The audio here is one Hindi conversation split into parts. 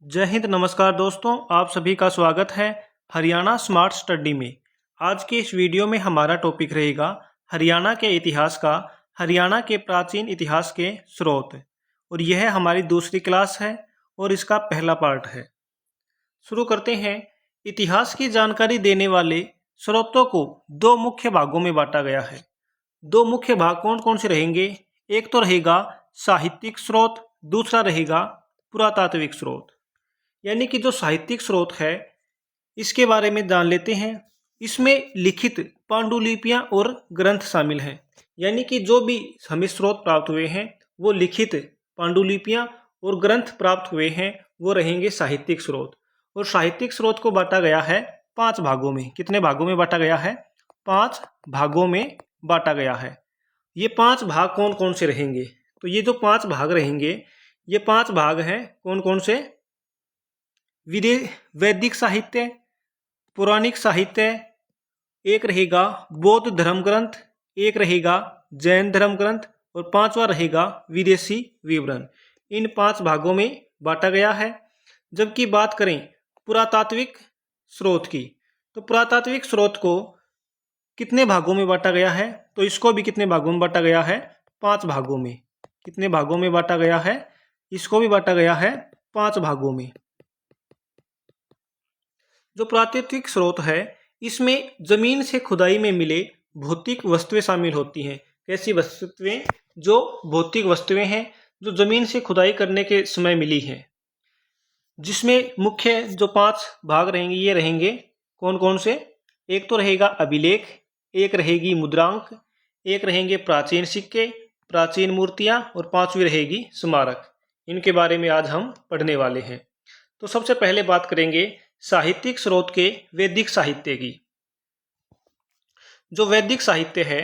जय हिंद। नमस्कार दोस्तों, आप सभी का स्वागत है हरियाणा स्मार्ट स्टडी में। आज के इस वीडियो में हमारा टॉपिक रहेगा हरियाणा के इतिहास का, हरियाणा के प्राचीन इतिहास के स्रोत। और यह हमारी दूसरी क्लास है और इसका पहला पार्ट है। शुरू करते हैं। इतिहास की जानकारी देने वाले स्रोतों को दो मुख्य भागों में बांटा गया है। दो मुख्य भाग कौन कौन से रहेंगे? एक तो रहेगा साहित्यिक स्रोत, दूसरा रहेगा पुरातात्विक स्रोत। यानी कि जो साहित्यिक स्रोत है इसके बारे में जान लेते हैं। इसमें लिखित पांडुलिपियां और ग्रंथ शामिल हैं। यानी कि जो भी हमें स्रोत प्राप्त हुए हैं वो लिखित पांडुलिपियां और ग्रंथ प्राप्त हुए हैं वो रहेंगे साहित्यिक स्रोत। और साहित्यिक स्रोत को बांटा गया है 5 भागों में। कितने भागों में बांटा गया है? 5 भागों में बांटा गया है। ये 5 भाग कौन कौन से रहेंगे? तो ये जो 5 भाग रहेंगे, ये 5 भाग हैं कौन कौन से? वैदिक साहित्य, पौराणिक साहित्य, एक रहेगा बौद्ध धर्म ग्रंथ, एक रहेगा जैन धर्म ग्रंथ और 5वां रहेगा विदेशी विवरण। इन 5 भागों में बांटा गया है। जबकि बात करें पुरातात्विक स्रोत की, तो पुरातात्विक स्रोत को कितने भागों में बांटा गया है? तो इसको भी कितने भागों में बांटा गया है? 5 भागों में। कितने भागों में बांटा गया है? इसको भी बांटा गया है 5 भागों में। जो पुरातात्विक स्रोत है इसमें जमीन से खुदाई में मिले भौतिक वस्तुएं शामिल होती हैं। कैसी वस्तुएं? जो भौतिक वस्तुएं हैं जो जमीन से खुदाई करने के समय मिली हैं। जिसमें मुख्य जो 5 भाग रहेंगे ये रहेंगे कौन कौन से? एक तो रहेगा अभिलेख, एक रहेगी मुद्रांक, एक रहेंगे प्राचीन सिक्के, प्राचीन मूर्तियां और 5वीं रहेगी स्मारक। इनके बारे में आज हम पढ़ने वाले हैं। तो सबसे पहले बात करेंगे साहित्यिक स्रोत के वैदिक साहित्य की। जो वैदिक साहित्य है,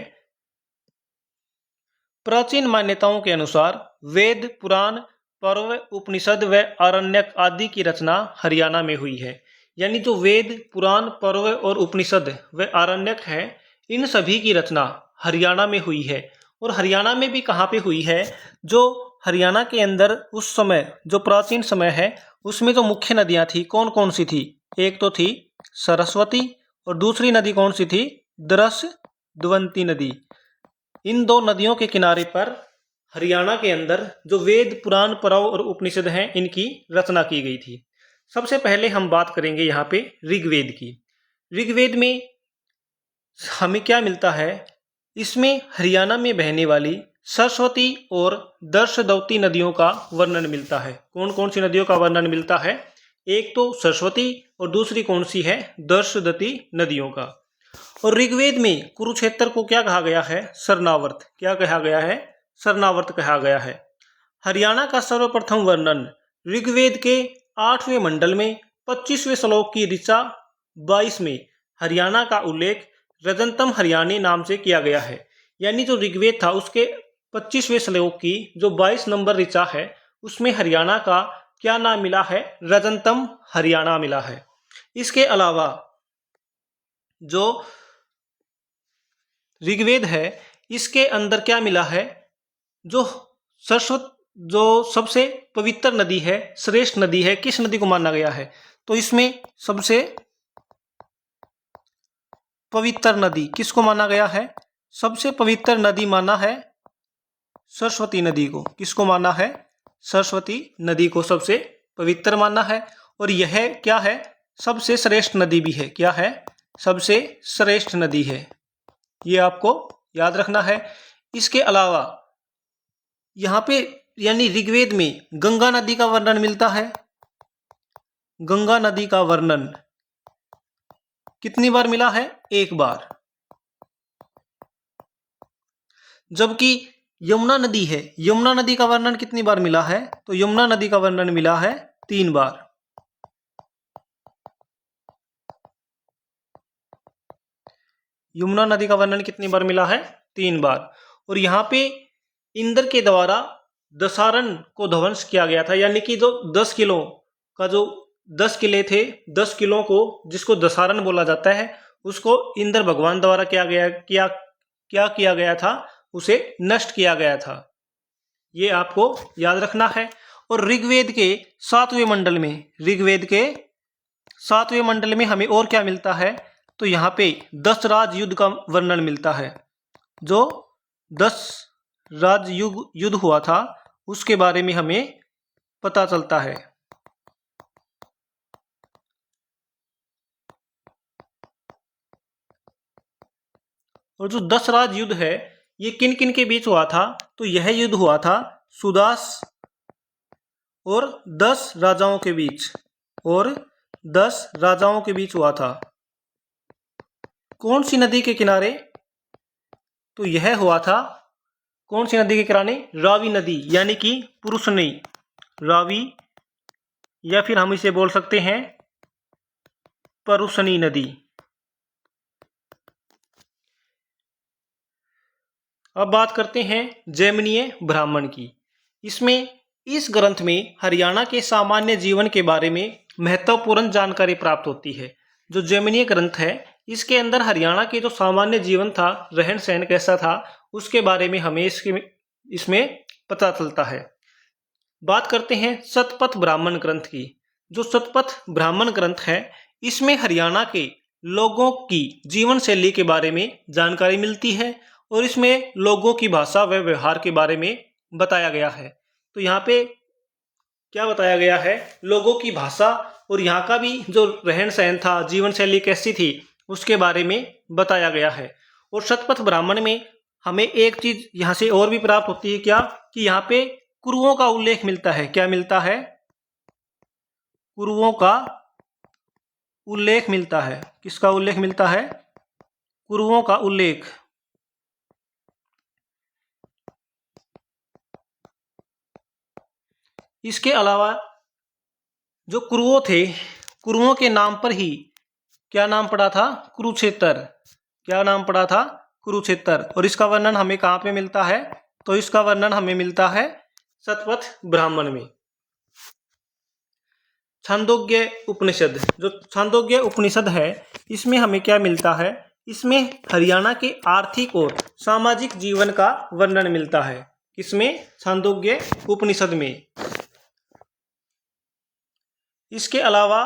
प्राचीन मान्यताओं के अनुसार वेद, पुराण, पर्व, उपनिषद व आरण्यक आदि की रचना हरियाणा में हुई है। यानी जो वेद, पुराण, पर्व और उपनिषद व आरण्यक है, इन सभी की रचना हरियाणा में हुई है। और हरियाणा में भी कहाँ पे हुई है? जो हरियाणा के अंदर उस समय जो प्राचीन समय है उसमें जो मुख्य नदियां थी कौन कौन सी थी? एक तो थी सरस्वती और दूसरी नदी कौन सी थी? द्वंती नदी। इन 2 नदियों के किनारे पर हरियाणा के अंदर जो वेद, पुराण, पर्व और उपनिषद हैं इनकी रचना की गई थी। सबसे पहले हम बात करेंगे यहाँ पे ऋग्वेद की। ऋग्वेद में हमें क्या मिलता है? इसमें हरियाणा में बहने वाली सरस्वती और दर्शदवती नदियों का वर्णन मिलता है। कौन कौन सी नदियों का वर्णन मिलता है? एक तो सरस्वती और दूसरी कौन सी है? दर्शदती नदियों का। और ऋग्वेद में कुरुक्षेत्र को क्या कहा गया है? सरनावर्त। क्या कहा गया है? सरनावर्त कहा गया है। हरियाणा का सर्वप्रथम वर्णन ऋग्वेद के 8वें मंडल में 25वें श्लोक की ऋचा 22 में हरियाणा का उल्लेख रजंतम हरियाणी नाम से किया गया है। यानी जो ऋग्वेद था उसके 25वें श्लोक की जो 22 नंबर ऋचा है उसमें हरियाणा का क्या नाम मिला है? रजंतम हरियाणा मिला है। इसके अलावा जो ऋग्वेद है इसके अंदर क्या मिला है? जो सबसे पवित्र नदी है, श्रेष्ठ नदी है, किस नदी को माना गया है? तो इसमें सबसे पवित्र नदी किसको माना गया है? सबसे पवित्र नदी माना है सरस्वती नदी को। किसको माना है? सरस्वती नदी को सबसे पवित्र माना है। और यह क्या है? सबसे श्रेष्ठ नदी भी है। क्या है? सबसे श्रेष्ठ नदी है। ये आपको याद रखना है। इसके अलावा यहाँ पे यानी ऋग्वेद में गंगा नदी का वर्णन मिलता है। गंगा नदी का वर्णन कितनी बार मिला है? 1 बार। जबकि यमुना नदी है, यमुना नदी का वर्णन कितनी बार मिला है? तो यमुना नदी का वर्णन मिला है 3 बार। यमुना नदी का वर्णन कितनी बार मिला है? 3 बार। और यहाँ पे इंद्र के द्वारा दसारण को ध्वंस किया गया था। यानी कि जो 10 किलों का जो 10 किले थे, 10 किलों को जिसको दसारण बोला जाता है उसको इंद्र भगवान द्वारा क्या किया गया था? उसे नष्ट किया गया था। ये आपको याद रखना है। और ऋग्वेद के 7वें मंडल में, ऋग्वेद के 7वें मंडल में हमें और क्या मिलता है, तो यहाँ पे 10 राजयुद्ध का वर्णन मिलता है। जो 10 युद्ध हुआ था उसके बारे में हमें पता चलता है। और जो 10 राज युद्ध है ये किन किन के बीच हुआ था, तो यह युद्ध हुआ था सुदास और 10 राजाओं के बीच, और 10 राजाओं के बीच हुआ था। कौन सी नदी के किनारे, तो यह हुआ था कौन सी नदी के किनारे, रावी नदी, यानी कि पुरुषनी रावी, या फिर हम इसे बोल सकते हैं परुषनी नदी। अब बात करते हैं जैमिनीय ब्राह्मण की। इसमें इस ग्रंथ में हरियाणा के सामान्य जीवन के बारे में महत्वपूर्ण जानकारी प्राप्त होती है। जो जैमिनीय ग्रंथ है इसके अंदर हरियाणा के जो सामान्य जीवन था, रहन सहन कैसा था, उसके बारे में हमें इसमें पता चलता है। बात करते हैं शतपथ ब्राह्मण ग्रंथ की। जो शतपथ ब्राह्मण ग्रंथ है इसमें हरियाणा के लोगों की जीवन शैली के बारे में जानकारी मिलती है और इसमें लोगों की भाषा व व्यवहार के बारे में बताया गया है। तो यहाँ पे क्या बताया गया है, लोगों की भाषा और यहाँ का भी जो रहन सहन था, जीवन शैली कैसी थी, उसके बारे में बताया गया है। और शतपथ ब्राह्मण में हमें एक चीज यहाँ से और भी प्राप्त होती है, क्या कि यहाँ पे कुरुओं का उल्लेख मिलता है। क्या मिलता है, कुरुओं का उल्लेख मिलता है। किसका उल्लेख मिलता है, कुरुओं का उल्लेख। इसके अलावा जो कुरुओं थे, कुरुओं के नाम पर ही क्या नाम पड़ा था, कुरुक्षेत्र। क्या नाम पड़ा था, कुरुक्षेत्र। और इसका वर्णन हमें कहाँ पे मिलता है, तो इसका वर्णन हमें मिलता है शतपथ ब्राह्मण में। छांदोग्य उपनिषद, जो छांदोग्य उपनिषद है इसमें हमें क्या मिलता है, इसमें हरियाणा के आर्थिक और सामाजिक जीवन का वर्णन मिलता है। किसमें, छांदोग्य उपनिषद में। इसके अलावा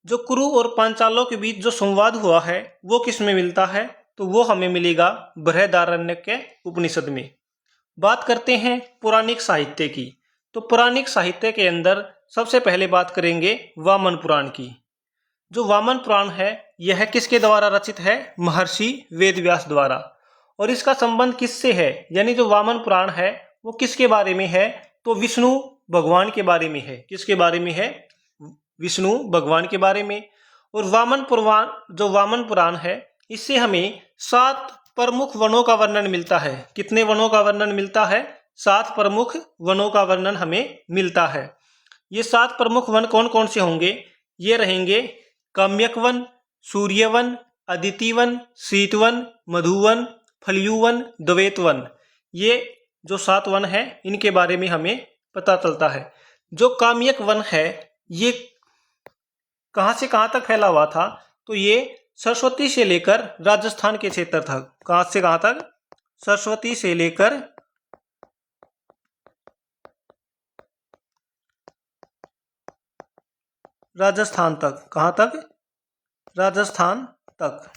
जो कुरु और पांचालों के बीच जो संवाद हुआ है वो किसमें मिलता है, तो वो हमें मिलेगा बृहदारण्यक उपनिषद में। बात करते हैं पौराणिक साहित्य की। तो पौराणिक साहित्य के अंदर सबसे पहले बात करेंगे वामन पुराण की। जो वामन पुराण है यह किसके द्वारा रचित है, महर्षि वेदव्यास द्वारा। और इसका संबंध किससे है, यानी जो वामन पुराण है वो किसके बारे में है, तो विष्णु भगवान के बारे में है। किसके बारे में है, विष्णु भगवान के बारे में। और जो वामन पुराण है इससे हमें 7 प्रमुख वनों का वर्णन मिलता है। कितने वनों का वर्णन मिलता है, 7 प्रमुख वनों का वर्णन हमें मिलता है। ये 7 प्रमुख वन कौन कौन से होंगे, ये रहेंगे काम्यक वन, सूर्य वन, अदिति वन, शीतवन, मधुवन, फल्युवन, द्वैत वन। ये जो 7 वन है इनके बारे में हमें पता चलता है। जो काम्यक वन है ये कहाँ से कहाँ तक फैला हुआ था, तो ये सरस्वती से लेकर राजस्थान के क्षेत्र तक। कहाँ से कहाँ तक, सरस्वती से लेकर राजस्थान तक। कहाँ तक, राजस्थान तक।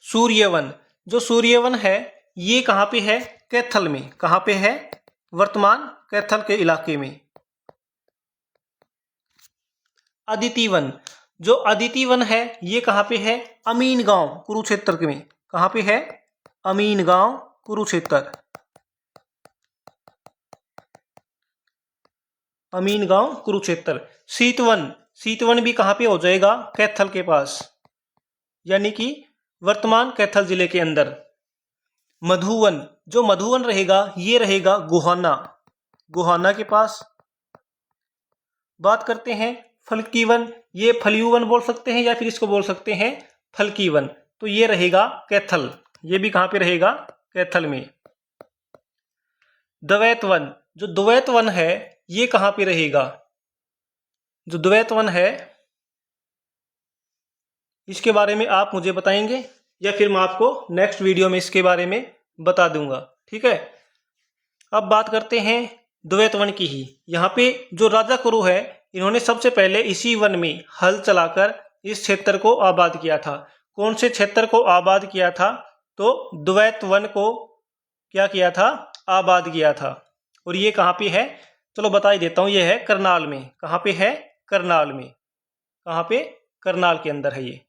सूर्यवन, जो सूर्यवन है ये कहाँ पे है, कैथल में। कहाँ पे है, वर्तमान कैथल के इलाके में। अदिति वन, जो अदिति वन है ये कहाँ पे है, अमीन गांव कुरुक्षेत्र में। कहाँ पे है, अमीन गांव कुरुक्षेत्र। अमीन गांव कुरुक्षेत्र। शीतवन, शीतवन भी कहाँ पे हो जाएगा, कैथल के पास, यानी कि वर्तमान कैथल जिले के अंदर। मधुवन, जो मधुवन रहेगा ये रहेगा गोहाना, गोहाना के पास। बात करते हैं फलकीवन, ये फल्युवन बोल सकते हैं या फिर इसको बोल सकते हैं फलकीवन। तो ये रहेगा कैथल, ये भी कहाँ पे रहेगा, कैथल में। द्वैत वन, जो द्वैत वन है ये कहाँ पे रहेगा, जो द्वैत वन है इसके बारे में आप मुझे बताएंगे या फिर मैं आपको नेक्स्ट वीडियो में इसके बारे में बता दूंगा, ठीक है। अब बात करते हैं द्वैत वन की ही। यहाँ पे जो राजा कुरु है, इन्होंने सबसे पहले इसी वन में हल चलाकर इस क्षेत्र को आबाद किया था। कौन से क्षेत्र को आबाद किया था? तो द्वैत वन को क्या किया था? आबाद किया था। और ये कहाँ पे है? चलो बता ही देता हूँ, ये है करनाल में। कहाँ पे है? करनाल में। कहाँ पे? करनाल के अंदर है ये।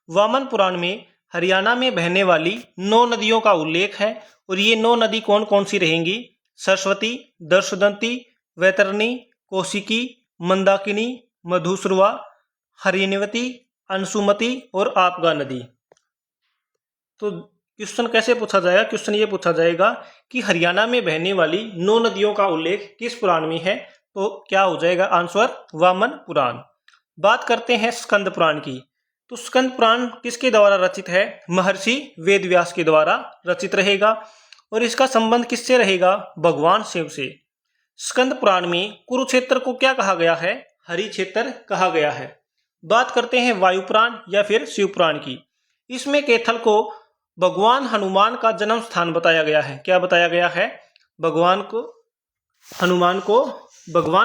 वामन पुराण में हरियाणा में बहने वाली 9 नदियों का उल्लेख है। और ये 9 नदी कौन कौन सी रहेंगी? सरस्वती, दर्शदंती, वैतरणी, कौशिकी, मंदाकिनी, मधुश्रवा, हरिणवती, अंशुमती और आपगा नदी। तो क्वेश्चन कैसे पूछा जाएगा? क्वेश्चन ये पूछा जाएगा कि हरियाणा में बहने वाली 9 नदियों का उल्लेख किस पुराण में है? तो क्या हो जाएगा आंसर? वामन पुराण। बात करते हैं स्कंद पुराण की। तो स्कंद पुराण किसके द्वारा रचित है? महर्षि वेदव्यास के द्वारा रचित रहेगा। और इसका संबंध किससे रहेगा? भगवान शिव से। स्कंद पुराण में कुरुक्षेत्र को क्या कहा गया है? हरि क्षेत्र कहा गया है। बात करते हैं वायु पुराण या फिर शिव पुराण की। इसमें कैथल को भगवान हनुमान का जन्म स्थान बताया गया है। क्या बताया गया है? भगवान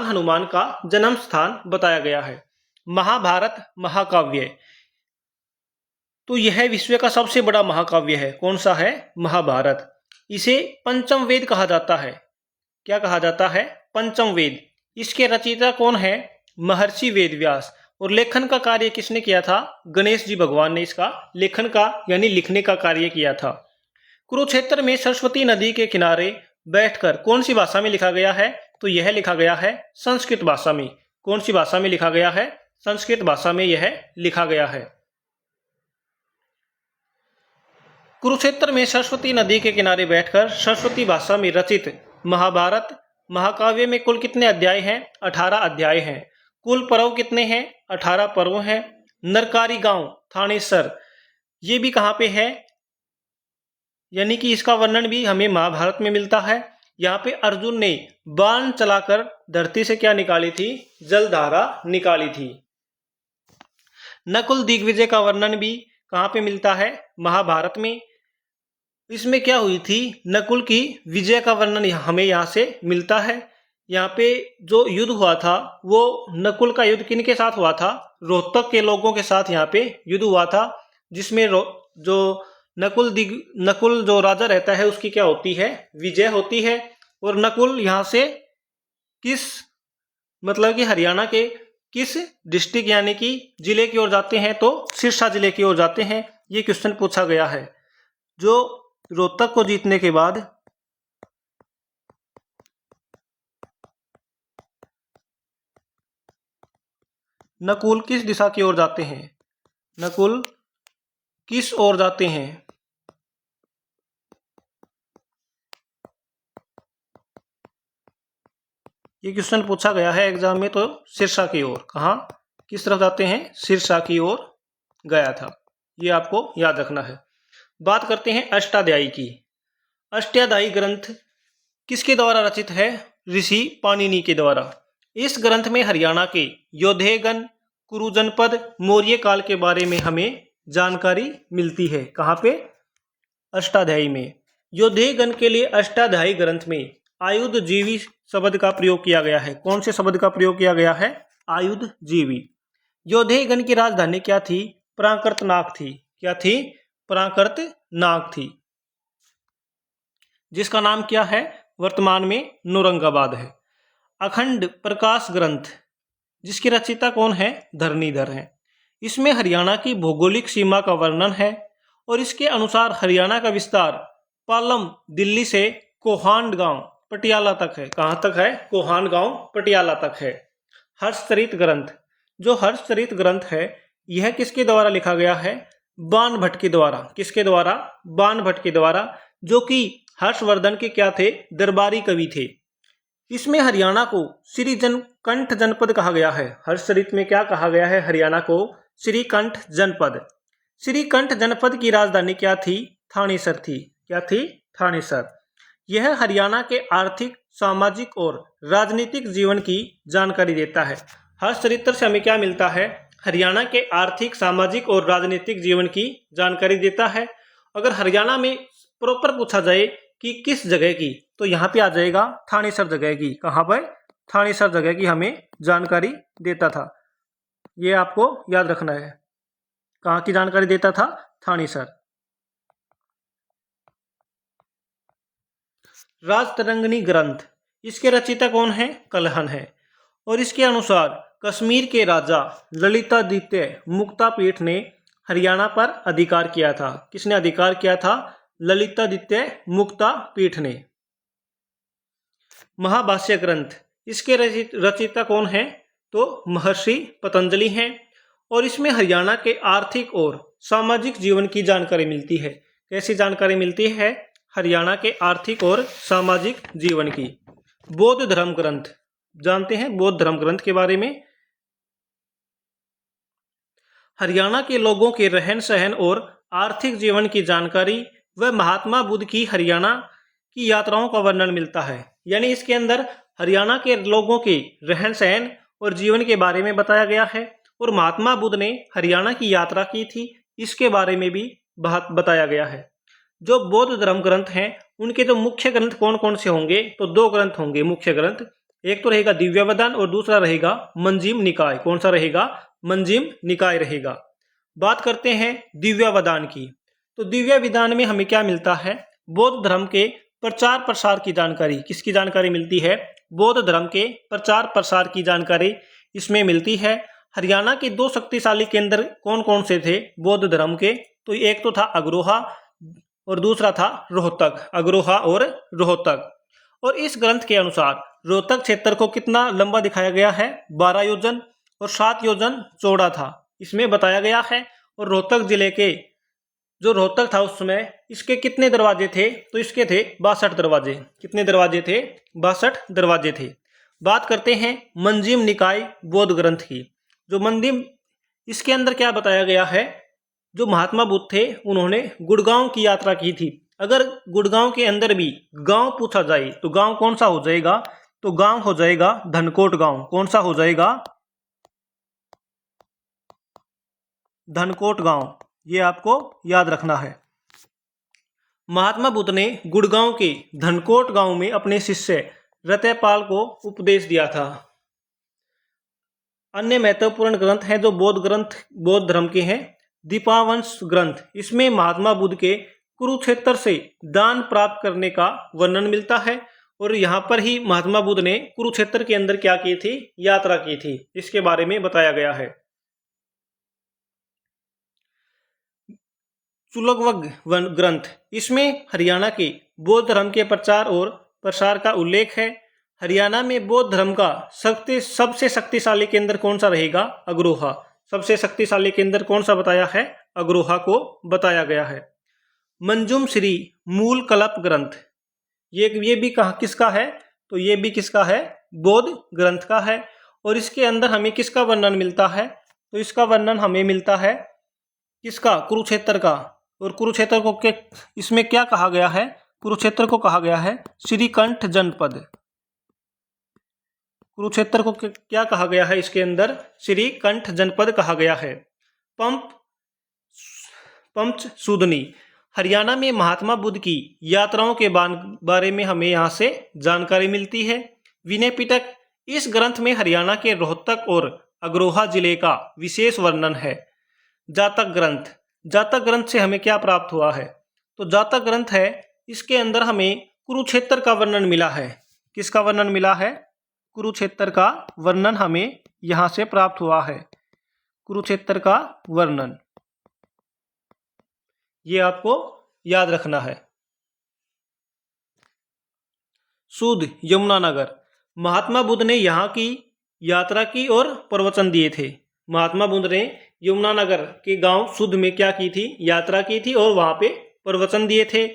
हनुमान का जन्म स्थान बताया गया है। महाभारत महाकाव्य, तो यह विश्व का सबसे बड़ा महाकाव्य है। कौन सा है? महाभारत। इसे पंचम वेद कहा जाता है। क्या कहा जाता है? पंचम वेद। इसके रचयिता कौन है? महर्षि वेदव्यास। और लेखन का कार्य किसने किया था? गणेश जी भगवान ने इसका लेखन का यानी लिखने का कार्य किया था। कुरुक्षेत्र में सरस्वती नदी के किनारे बैठकर कौन सी भाषा में लिखा गया है? तो यह लिखा गया है संस्कृत भाषा में। कौन सी भाषा में लिखा गया है? संस्कृत भाषा में यह लिखा गया है। कुरुक्षेत्र में सरस्वती नदी के किनारे बैठकर सरस्वती भाषा में रचित महाभारत महाकाव्य में कुल कितने अध्याय हैं? 18 अध्याय हैं। कुल पर्व कितने हैं? 18 पर्व हैं। नरकारी गांव थानेसर, ये भी कहाँ पे है? यानी कि इसका वर्णन भी हमें महाभारत में मिलता है। यहाँ पे अर्जुन ने बाण चलाकर धरती से क्या निकाली थी? जलधारा निकाली थी। नकुल दिग्विजय का वर्णन भी कहाँ पे मिलता है? महाभारत में। इसमें क्या हुई थी? नकुल की विजय का वर्णन हमें यहाँ से मिलता है। यहाँ पे जो युद्ध हुआ था वो नकुल का युद्ध किन के साथ हुआ था? रोहतक के लोगों के साथ यहाँ पे युद्ध हुआ था, जिसमें जो नकुल जो राजा रहता है उसकी क्या होती है? विजय होती है। और नकुल यहाँ से मतलब कि हरियाणा के किस डिस्ट्रिक्ट यानी कि जिले की ओर जाते हैं? तो सिरसा जिले की ओर जाते हैं। ये क्वेश्चन पूछा गया है। जो रोहतक को जीतने के बाद नकुल किस दिशा की ओर जाते हैं? नकुल किस ओर जाते हैं? ये क्वेश्चन पूछा गया है एग्जाम में। तो सिरसा की ओर। कहाँ? किस तरफ जाते हैं? सिरसा की ओर गया था। ये आपको याद रखना है। बात करते हैं अष्टाध्यायी की। अष्टाध्यायी ग्रंथ किसके द्वारा रचित है? ऋषि पाणिनि के द्वारा। इस ग्रंथ में हरियाणा के योद्धेगण, कुरु जनपद, मौर्य काल के बारे में हमें जानकारी मिलती है। कहाँ पे? अष्टाध्यायी में। योद्धेगण के लिए अष्टाध्यायी ग्रंथ में आयुध जीवी शब्द का प्रयोग किया गया है। कौन से शब्द का प्रयोग किया गया है? आयुध जीवी। योद्धेगण की राजधानी क्या थी? प्राकृतनाग थी। क्या थी? प्राकृतनाग थी, जिसका नाम क्या है? वर्तमान में नौरंगाबाद है। अखंड प्रकाश ग्रंथ, जिसकी रचयिता कौन है? धरणीधर है। इसमें हरियाणा की भौगोलिक सीमा का वर्णन है। और इसके अनुसार हरियाणा का विस्तार पालम दिल्ली से कोहान गांव पटियाला तक है। कहाँ तक है? कोहान गांव पटियाला तक है। हर्षचरित ग्रंथ, जो हर्षचरित ग्रंथ है यह किसके द्वारा लिखा गया है? बाण भट्ट के द्वारा। किसके द्वारा? बाण भट्ट के द्वारा, जो कि हर्षवर्धन के क्या थे? दरबारी कवि थे। इसमें हरियाणा को श्रीकंठ जनपद कहा गया है। हर्षचरित में क्या कहा गया है? हरियाणा को श्रीकंठ जनपद। श्रीकंठ जनपद की राजधानी क्या थी? थानेसर थी। क्या थी? थानेसर। यह हरियाणा के आर्थिक, सामाजिक और राजनीतिक जीवन की जानकारी देता है। हर्षचरित्र से हमें क्या मिलता है? हरियाणा के आर्थिक, सामाजिक और राजनीतिक जीवन की जानकारी देता है। अगर हरियाणा में प्रॉपर पूछा जाए कि किस जगह की, तो यहाँ पे आ जाएगा थानेसर जगह की। कहाँ पर? थानेसर जगह की हमें जानकारी देता था। ये आपको याद रखना है। कहाँ की जानकारी देता था? थानेसर। राजतरंगिणी ग्रंथ, इसके रचयिता कौन है? कल्हण है। और इसके अनुसार कश्मीर के राजा ललितादित्य मुक्तापीठ ने हरियाणा पर अधिकार किया था। किसने अधिकार किया था? ललितादित्य मुक्तापीठ ने। महाभाष्य ग्रंथ, इसके रचयिता कौन है? तो महर्षि पतंजलि हैं। और इसमें हरियाणा के आर्थिक और सामाजिक जीवन की जानकारी मिलती है। कैसी जानकारी मिलती है? हरियाणा के आर्थिक और सामाजिक जीवन की। बौद्ध धर्म ग्रंथ, जानते हैं बौद्ध धर्म ग्रंथ के बारे में? हरियाणा के लोगों के रहन सहन और आर्थिक जीवन की जानकारी व महात्मा बुद्ध की हरियाणा की यात्राओं का वर्णन मिलता है। यानी इसके अंदर हरियाणा के लोगों के रहन सहन और जीवन के बारे में बताया गया है, और महात्मा बुद्ध ने हरियाणा की यात्रा की थी, इसके बारे में भी बताया गया है। जो बौद्ध धर्म ग्रंथ हैं उनके जो मुख्य ग्रंथ कौन कौन से होंगे? तो 2 ग्रंथ होंगे मुख्य ग्रंथ। एक तो रहेगा दिव्यावदान और दूसरा रहेगा मंजीम निकाय। कौन सा रहेगा? मंजीम निकाय रहेगा। बात करते हैं दिव्यावदान की। तो दिव्यावदान में हमें क्या मिलता है? बौद्ध धर्म के प्रचार प्रसार की जानकारी। किसकी जानकारी मिलती है? बौद्ध धर्म के प्रचार प्रसार की जानकारी इसमें मिलती है। हरियाणा के 2 शक्तिशाली केंद्र कौन कौन से थे बौद्ध धर्म के? तो एक तो था अग्रोहा और दूसरा था रोहतक। अग्रोहा और रोहतक। और इस ग्रंथ के अनुसार रोहतक क्षेत्र को कितना लंबा दिखाया गया है? 12 योजन और 7 योजन चौड़ा था, इसमें बताया गया है। और रोहतक जिले के जो रोहतक था उस समय, इसके कितने दरवाजे थे? तो इसके थे 62 दरवाजे। कितने दरवाजे थे? 62 दरवाजे थे। बात करते हैं मंजीम निकाय बौद्ध ग्रंथ की। जो मंजीम, इसके अंदर क्या बताया गया है? जो महात्मा बुद्ध थे उन्होंने गुड़गांव की यात्रा की थी। अगर गुड़गांव के अंदर भी गांव पूछा जाए तो गांव कौन सा हो जाएगा? तो गांव हो जाएगा धनकोट गांव। कौन सा हो जाएगा? धनकोट गांव। ये आपको याद रखना है। महात्मा बुद्ध ने गुड़गांव के धनकोट गांव में अपने शिष्य रत्यपाल को उपदेश दिया था। अन्य महत्वपूर्ण ग्रंथ हैं जो बौद्ध धर्म के हैं। दीपावंश ग्रंथ, इसमें महात्मा बुद्ध के कुरुक्षेत्र से दान प्राप्त करने का वर्णन मिलता है। और यहाँ पर ही महात्मा बुद्ध ने कुरुक्षेत्र के अंदर क्या की थी? यात्रा की थी, इसके बारे में बताया गया है। चुलगवग ग्रंथ, इसमें हरियाणा के बौद्ध धर्म के प्रचार और प्रसार का उल्लेख है। हरियाणा में बौद्ध धर्म का सबसे शक्तिशाली केंद्र कौन सा रहेगा? अग्रोहा। सबसे शक्तिशाली केंद्र कौन सा बताया है? अग्रोहा को बताया गया है। मंजूम श्री मूल कल्प ग्रंथ, ये भी किसका है? तो ये भी किसका है? बौद्ध ग्रंथ का है। और इसके अंदर हमें किसका वर्णन मिलता है? तो इसका वर्णन हमें मिलता है किसका? कुरुक्षेत्र का। और कुरुक्षेत्र को इसमें क्या कहा गया है? कुरुक्षेत्र को कहा गया है श्रीकंठ जनपद। कुरुक्षेत्र को क्या कहा गया है? इसके अंदर श्रीकंठ जनपद कहा गया है। पंचसूदनी, हरियाणा में महात्मा बुद्ध की यात्राओं के बारे में हमें यहाँ से जानकारी मिलती है। विनय पिटक, इस ग्रंथ में हरियाणा के रोहतक और अग्रोहा जिले का विशेष वर्णन है। जातक ग्रंथ, जातक ग्रंथ से हमें क्या प्राप्त हुआ है? तो जातक ग्रंथ है, इसके अंदर हमें कुरुक्षेत्र का वर्णन मिला है। किसका वर्णन मिला है? कुरुक्षेत्र का वर्णन हमें यहाँ से प्राप्त हुआ है। कुरुक्षेत्र का वर्णन, ये आपको याद रखना है। सूद यमुनानगर, महात्मा बुद्ध ने यहाँ की यात्रा की और प्रवचन दिए थे। महात्मा बुद्ध ने यमुनानगर के गांव सुध में क्या की थी? यात्रा की थी और वहां पे प्रवचन दिए थे।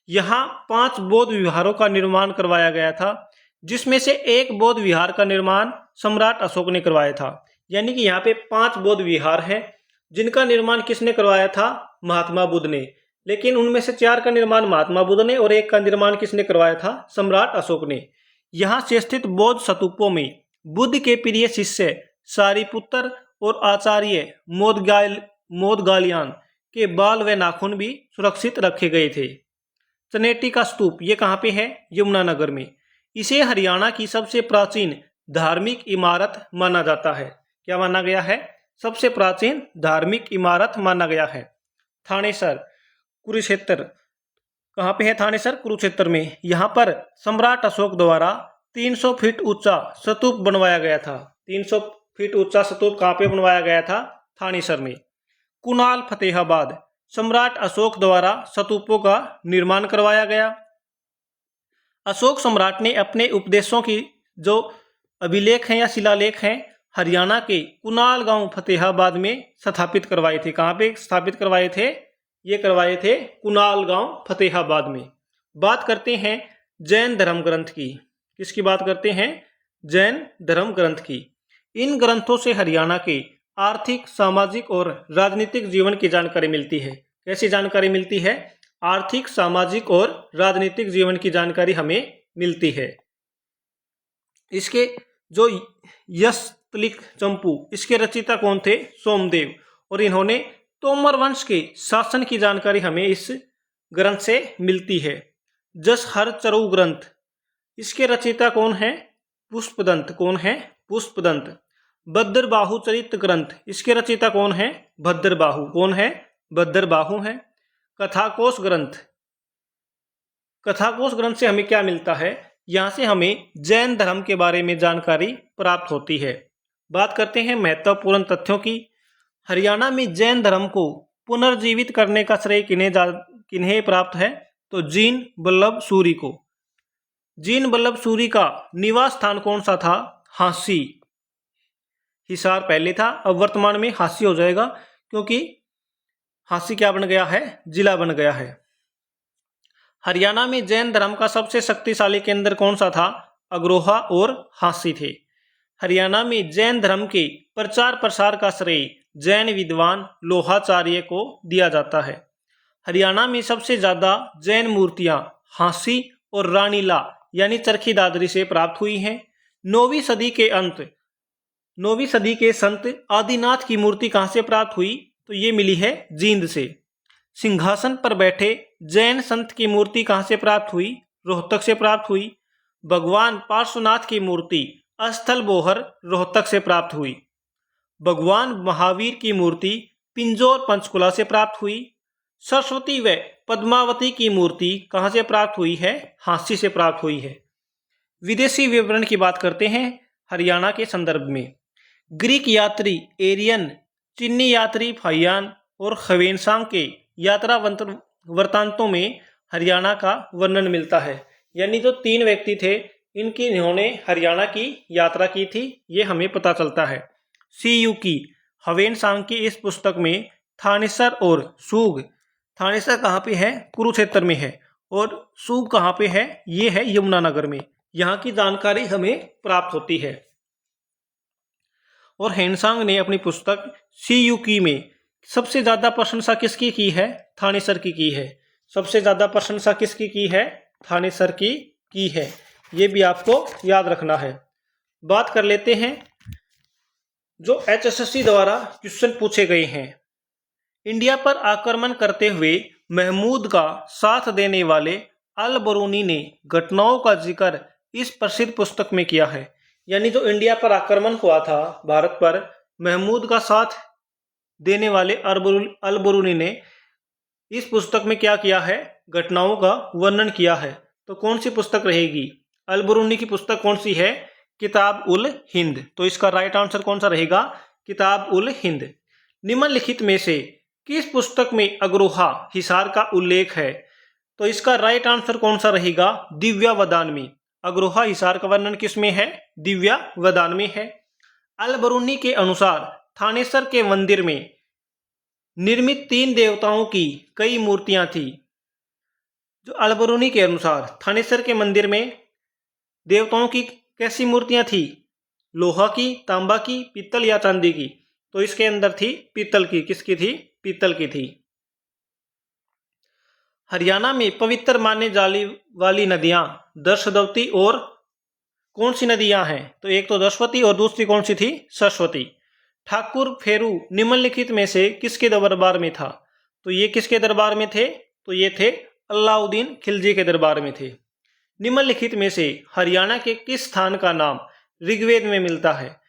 यहाँ 5 बौद्ध विहारों का निर्माण करवाया गया था, जिसमें से एक बौद्ध विहार का निर्माण सम्राट अशोक ने करवाया था। यानी कि यहाँ पे 5 बौद्ध विहार हैं जिनका निर्माण किसने करवाया था? महात्मा बुद्ध ने। लेकिन उनमें से 4 का निर्माण महात्मा बुद्ध ने और 1 का निर्माण किसने करवाया था? सम्राट अशोक ने। यहाँ से स्थित बौद्ध स्तूपों में बुद्ध के प्रिय शिष्य सारिपुत्र और आचार्य मोदगालियान के बाल व नाखून भी सुरक्षित रखे गए थे। चनेटी का स्तूप ये कहाँ पे है? यमुनानगर में। इसे हरियाणा की सबसे प्राचीन धार्मिक इमारत माना जाता है। क्या माना गया है? सबसे प्राचीन धार्मिक इमारत माना गया है। थानेसर कुरुक्षेत्र कहाँ पे है? थानेसर कुरुक्षेत्र में। यहाँ पर सम्राट अशोक द्वारा 300 फीट ऊंचा स्तूप बनवाया गया था। 300 फीट ऊंचा स्तूप कहाँ पे बनवाया गया था? थानेसर में। कुणाल फतेहाबाद सम्राट अशोक द्वारा स्तूपों का निर्माण करवाया गया। अशोक सम्राट ने अपने उपदेशों की जो अभिलेख हैं या शिलालेख हैं हरियाणा के कुणाल गांव फतेहाबाद में स्थापित करवाए थे। कहाँ पे स्थापित करवाए थे? ये करवाए थे कुणाल गांव फतेहाबाद में। बात करते हैं जैन धर्म ग्रंथ की। किसकी बात करते हैं? जैन धर्म ग्रंथ की। इन ग्रंथों से हरियाणा के आर्थिक, सामाजिक और राजनीतिक जीवन की जानकारी मिलती है। कैसी जानकारी मिलती है? आर्थिक, सामाजिक और राजनीतिक जीवन की जानकारी हमें मिलती है। इसके जो यशतलिक चंपू इसके रचयिता कौन थे? सोमदेव। और इन्होंने तोमर वंश के शासन की जानकारी हमें इस ग्रंथ से मिलती है। जसहर चरु ग्रंथ इसके रचयिता कौन है? पुष्पदंत। कौन है? पुष्पदंत। भद्रबाहु चरित ग्रंथ इसके रचयिता कौन है? भद्रबाहु। कौन है? भद्रबाहु है। कथाकोश ग्रंथ, कथाकोश ग्रंथ से हमें क्या मिलता है? यहाँ से हमें जैन धर्म के बारे में जानकारी प्राप्त होती है। बात करते हैं महत्वपूर्ण तथ्यों की। हरियाणा में जैन धर्म को पुनर्जीवित करने का श्रेय किन्हें प्राप्त है? तो जीन वल्लभ सूरी को। जीन वल्लभ सूरी का निवास स्थान कौन सा था? हांसी। हिसार पहले था, अब वर्तमान में हांसी हो जाएगा क्योंकि हांसी क्या बन गया है? जिला बन गया है। हरियाणा में जैन धर्म का सबसे शक्तिशाली केंद्र कौन सा था? अग्रोहा और हांसी थे। हरियाणा में जैन धर्म के प्रचार प्रसार का श्रेय जैन विद्वान लोहाचार्य को दिया जाता है। हरियाणा में सबसे ज्यादा जैन मूर्तियां हांसी और रानीला यानी चरखी दादरी से प्राप्त हुई हैं। 9वीं सदी के संत आदिनाथ की मूर्ति कहां से प्राप्त हुई? तो ये मिली है जींद से। सिंहासन पर बैठे जैन संत की मूर्ति कहां से प्राप्त हुई? रोहतक से प्राप्त हुई। भगवान पार्श्वनाथ की मूर्ति स्थल बोहर रोहतक से प्राप्त हुई। भगवान महावीर की मूर्ति पिंजौर पंचकुला से प्राप्त हुई। सरस्वती व पद्मावती की मूर्ति कहां से प्राप्त हुई है? हांसी से प्राप्त हुई है। विदेशी विवरण की बात करते हैं हरियाणा के संदर्भ में। ग्रीक यात्री एरियन, चीनी यात्री फाहियान और ख्वेनसांग के यात्रा वृत्तांतों में हरियाणा का वर्णन मिलता है। यानी जो 3 व्यक्ति थे इन्होंने हरियाणा की यात्रा की थी, ये हमें पता चलता है। सीयू की ह्वेनसांग की इस पुस्तक में थानेसर और सूग, थानेसर कहाँ पे है? कुरुक्षेत्र में है। और सूग कहाँ पे है? ये है यमुनानगर में। यहाँ की जानकारी हमें प्राप्त होती है। और हेनसांग ने अपनी पुस्तक सीयू की में सबसे ज्यादा प्रशंसा किसकी की है? थानेसर की है। सबसे ज्यादा प्रशंसा किसकी की है? थानेसर की है। ये भी आपको याद रखना है। बात कर लेते हैं जो HSSC द्वारा क्वेश्चन पूछे गए हैं। इंडिया पर आक्रमण करते हुए महमूद का साथ देने वाले अल बरूनी ने घटनाओं का जिक्र इस प्रसिद्ध पुस्तक में किया है। यानी जो इंडिया पर आक्रमण हुआ था भारत पर, महमूद का साथ देने वाले अल बरूनी ने इस पुस्तक में क्या किया है? घटनाओं का वर्णन किया है। तो कौन सी पुस्तक रहेगी? अल बरूनी की पुस्तक कौन सी है? किताब उल हिंद। तो इसका राइट आंसर कौन सा रहेगा? किताब उल हिंद। निम्नलिखित में से किस पुस्तक में अग्रोहा हिसार का उल्लेख है? तो इसका राइट आंसर कौन सा रहेगा? दिव्यावदान में। अग्रोहा हिसार का वर्णन किस में है? दिव्यावदान में है। अल बरूनी के अनुसार थानेसर के मंदिर में निर्मित 3 देवताओं की कई मूर्तियां थी। जो अल बरूनी के अनुसार थानेसर के मंदिर में देवताओं की कैसी मूर्तियां थी? लोहा की, तांबा की, पीतल या चांदी की? तो इसके अंदर थी पीतल की। किसकी थी? पीतल की थी। हरियाणा में पवित्र माने जाने वाली नदियां दर्शवती और कौन सी नदियां हैं? तो एक तो दर्शवती और दूसरी कौन सी थी? सरस्वती। ठाकुर फेरू निम्नलिखित में से किसके दरबार में था? तो ये किसके दरबार में थे? तो ये थे अलाउद्दीन खिलजी के दरबार में थे। निम्नलिखित में से हरियाणा के किस स्थान का नाम ऋग्वेद में मिलता है?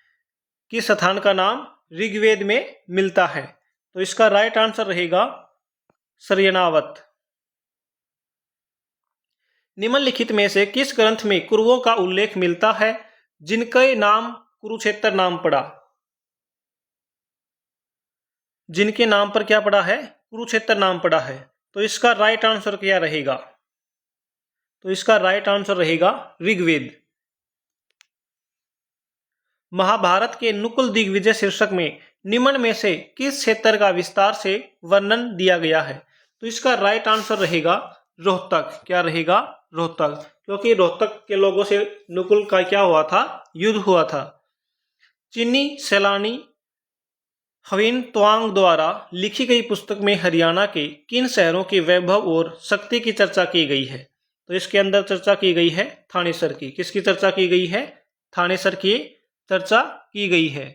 किस स्थान का नाम ऋग्वेद में मिलता है? तो इसका राइट आंसर रहेगा सरयनावत। निम्नलिखित में से किस ग्रंथ में कुरुओं का उल्लेख मिलता है जिनके नाम कुरुक्षेत्र नाम पड़ा? जिनके नाम पर क्या पड़ा है? कुरुक्षेत्र नाम पड़ा है। तो इसका राइट आंसर क्या रहेगा? तो इसका राइट आंसर रहेगा ऋग्वेद। महाभारत के नुकुल दिग्विजय शीर्षक में निम्न में से किस क्षेत्र का विस्तार से वर्णन दिया गया है? तो इसका राइट आंसर रहेगा रोहतक। क्या रहेगा? रोहतक, क्योंकि रोहतक के लोगों से नुकुल का क्या हुआ था? युद्ध हुआ था। चीनी सैलानी हविन त्वांग द्वारा लिखी गई पुस्तक में हरियाणा के किन शहरों के वैभव और शक्ति की चर्चा की गई है? तो इसके अंदर चर्चा की गई है थानेसर की। किसकी चर्चा की गई है? थानेसर की चर्चा की गई है।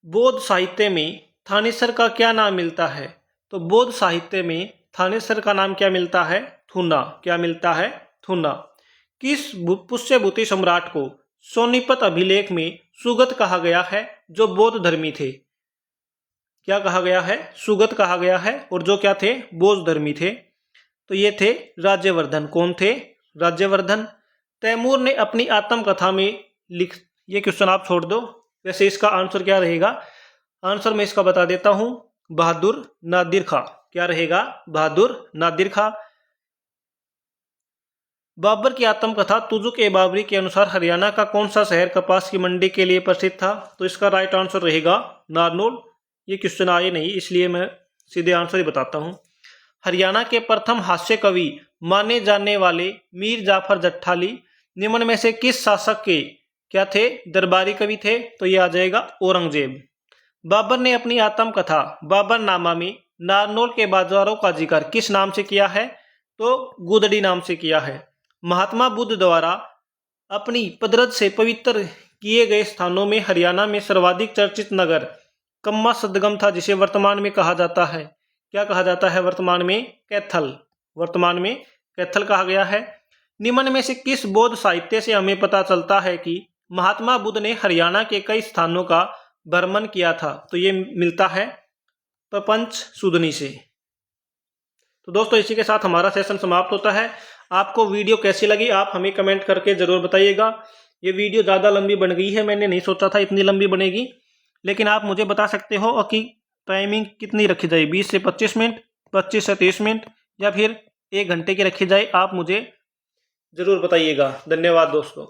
बौद्ध साहित्य में थानेसर का क्या नाम मिलता है? तो बौद्ध साहित्य में थानेसर का नाम क्या मिलता है? थुना। क्या मिलता है? थुना। किस पुष्यभूति सम्राट को सोनीपत अभिलेख में सुगत कहा गया है जो बौद्ध धर्मी थे? क्या कहा गया है? सुगत कहा गया है, और जो क्या थे? बौद्ध धर्मी थे। तो ये थे राज्यवर्धन। कौन थे? राज्यवर्धन। तैमूर ने अपनी आत्मकथा में ये क्वेश्चन आप छोड़ दो, वैसे इसका आंसर क्या रहेगा? आंसर मैं इसका बता देता हूं, बहादुर नादिर खां। क्या रहेगा? बहादुर नादिर खां। बाबर की आत्मकथा तुजुक-ए-बाबरी के अनुसार हरियाणा का कौन सा शहर कपास की मंडी के लिए प्रसिद्ध था? तो इसका राइट आंसर रहेगा नारनौल। ये क्वेश्चन आए नहीं, इसलिए मैं सीधे आंसर ही बताता हूं। हरियाणा के प्रथम हास्य कवि माने जाने वाले मीर जाफर जट्ठाली निम्न में से किस शासक के क्या थे? दरबारी कवि थे। तो ये आ जाएगा औरंगजेब। बाबर ने अपनी आत्मकथा बाबरनामा में नारनौल के बाजारों का जिक्र किस नाम से किया है? तो गुदड़ी नाम से किया है। महात्मा बुद्ध द्वारा अपनी पदरज से पवित्र किए गए स्थानों में हरियाणा में सर्वाधिक चर्चित नगर कम्मा सदगम था, जिसे वर्तमान में कहा जाता है। क्या कहा जाता है वर्तमान में? कैथल। वर्तमान में कैथल कहा गया है। निम्न में से किस बौद्ध साहित्य से हमें पता चलता है कि महात्मा बुद्ध ने हरियाणा के कई स्थानों का भ्रमण किया था? तो ये मिलता है प्रपंच सुधनी से। तो दोस्तों, इसी के साथ हमारा सेशन समाप्त होता है। आपको वीडियो कैसी लगी आप हमें कमेंट करके जरूर बताइएगा। ये वीडियो ज़्यादा लंबी बन गई है, मैंने नहीं सोचा था इतनी लंबी बनेगी, लेकिन आप मुझे बता सकते हो कि टाइमिंग कितनी रखी जाए, 20 से 25 मिनट, 25 से 30 मिनट, या फिर 1 घंटे की रखी जाए। आप मुझे ज़रूर बताइएगा। धन्यवाद दोस्तों।